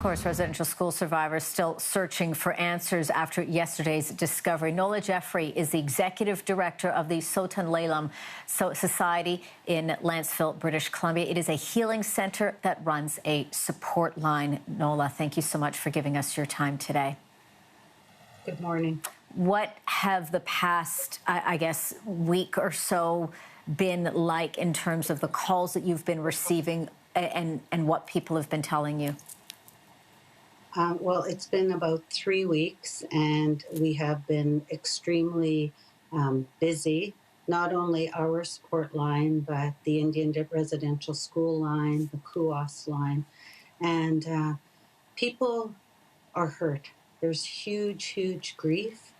Of course, residential school survivors still searching for answers after yesterday's discovery. Nola Jeffrey is the executive director of the Tsow-Tun Le Lum Society in Lanceville, British Columbia. It is a healing center that runs a support line. Nola, thank you so much for giving us your time today. Good morning. What have the past, I guess, week or so been like in terms of the calls that you've been receiving and what people have been telling you? Well, it's been about 3 weeks, and we have been extremely busy. Not only our support line, but the Indian Residential School line, the KUOS line, and people are hurt. There's huge grief,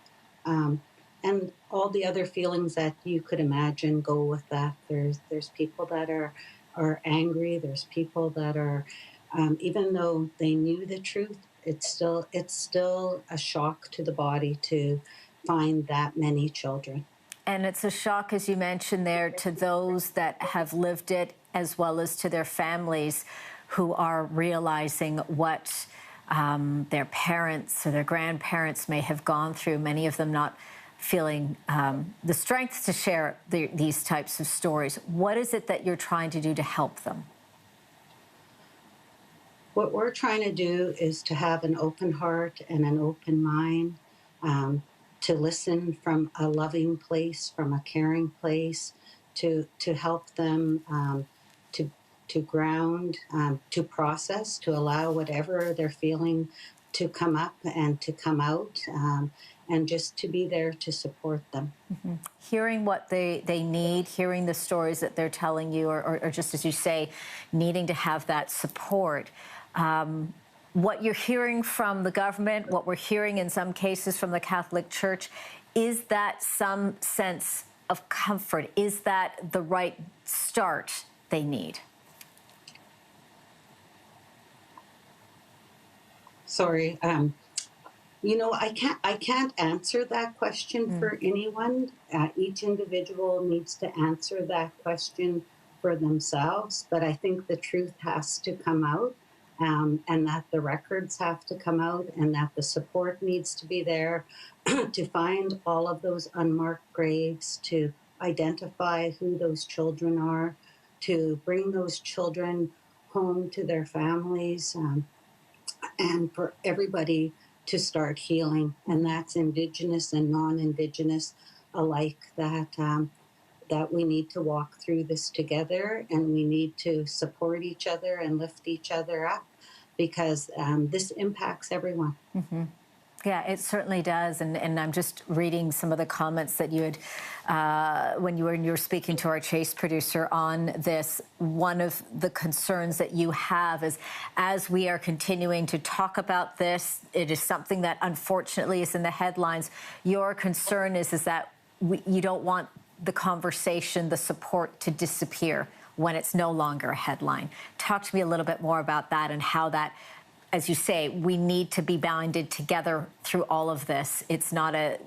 and all the other feelings that you could imagine go with that. There's people that are angry. There's people that are even though they knew the truth, it's still a shock to the body to find that many children. And it's a shock, as you mentioned there, to those that have lived it, as well as to their families who are realizing what their parents or their grandparents may have gone through, many of them not feeling the strength to share these types of stories. What is it that you're trying to do to help them? What we're trying to do is to have an open heart and an open mind, to listen from a loving place, from a caring place, to help them to ground, to process, to allow whatever they're feeling to come up and to come out, and just to be there to support them. Mm-hmm. Hearing what they need, hearing the stories that they're telling you, or just as you say, needing to have that support. What you're hearing from the government, what we're hearing in some cases from the Catholic Church, is that some sense of comfort? Is that the right start they need? Sorry, you know, I can't answer that question for anyone. Each individual needs to answer that question for themselves, but I think the truth has to come out. And that the records have to come out, and that the support needs to be there to find all of those unmarked graves, to identify who those children are, to bring those children home to their families, and for everybody to start healing. And that's Indigenous and non-Indigenous alike, that we need to walk through this together, and we need to support each other and lift each other up, because this impacts everyone. Mm-hmm. Yeah, it certainly does. And I'm just reading some of the comments that you had when you were speaking to our Chase producer on this. One of the concerns that you have is, as we are continuing to talk about this, it is something that unfortunately is in the headlines. Your concern is that you don't want the conversation, the support to disappear when it's no longer a headline. Talk to me a little bit more about that and how that, as you say, we need to be bounded together through all of this. It's not a,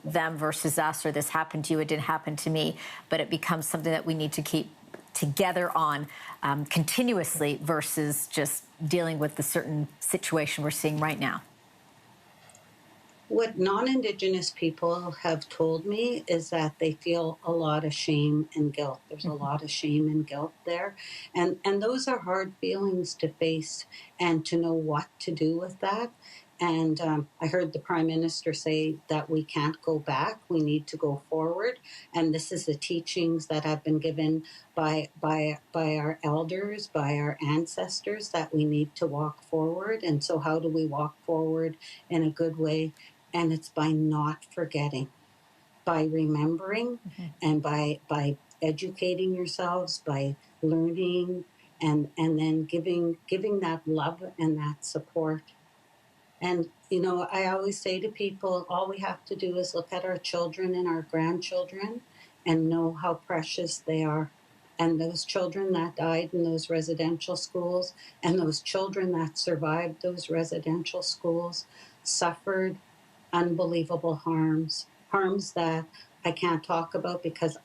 them versus us, or this happened to you, it didn't happen to me, but it becomes something that we need to keep together on continuously versus just dealing with the certain situation we're seeing right now. What non-Indigenous people have told me is that they feel a lot of shame and guilt. There's a lot of shame and guilt there. And those are hard feelings to face and to know what to do with that. And I heard the Prime Minister say that we can't go back, we need to go forward. And this is the teachings that have been given by our elders, by our ancestors, that we need to walk forward. And so how do we walk forward in a good way? And it's by not forgetting, by remembering, and by educating yourselves, by learning, and then giving that love and that support. And, I always say to people, all we have to do is look at our children and our grandchildren and know how precious they are. And those children that died in those residential schools, and those children that survived those residential schools, suffered unbelievable harms that I can't talk about because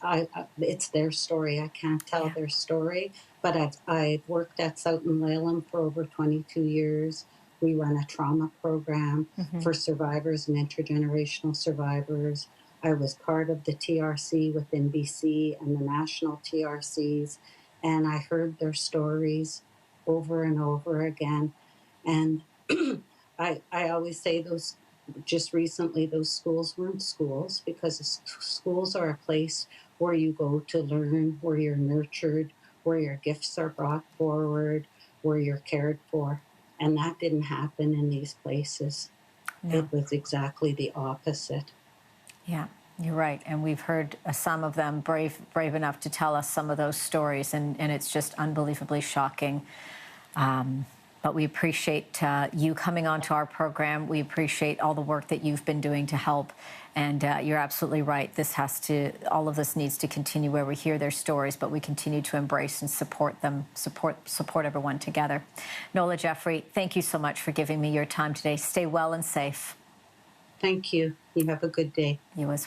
it's their story. I can't tell their story, but I've worked at Tsow-Tun Le Lum for over 22 years. We run a trauma program for survivors and intergenerational survivors. I was part of the TRC within BC and the national TRCs, and I heard their stories over and over again. And I always say those, just recently, those schools weren't schools, because schools are a place where you go to learn, where you're nurtured, where your gifts are brought forward, where you're cared for. And that didn't happen in these places. No. It was exactly the opposite. Yeah, you're right. And we've heard some of them brave enough to tell us some of those stories, and it's just unbelievably shocking. But we appreciate you coming onto our program. We appreciate all the work that you've been doing to help. And you're absolutely right. All of this needs to continue, where we hear their stories, but we continue to embrace and support them, support everyone together. Nola Jeffrey, thank you so much for giving me your time today. Stay well and safe. Thank you. You have a good day. You as well.